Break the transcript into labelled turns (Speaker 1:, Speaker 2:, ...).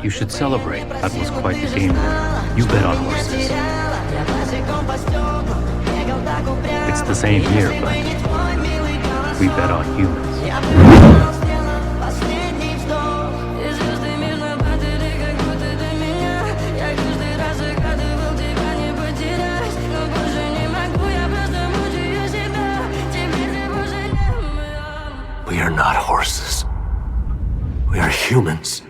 Speaker 1: You should celebrate. That was quite the game. You bet on horses. It's the same here, but we bet on humans.
Speaker 2: We are not horses. We are humans.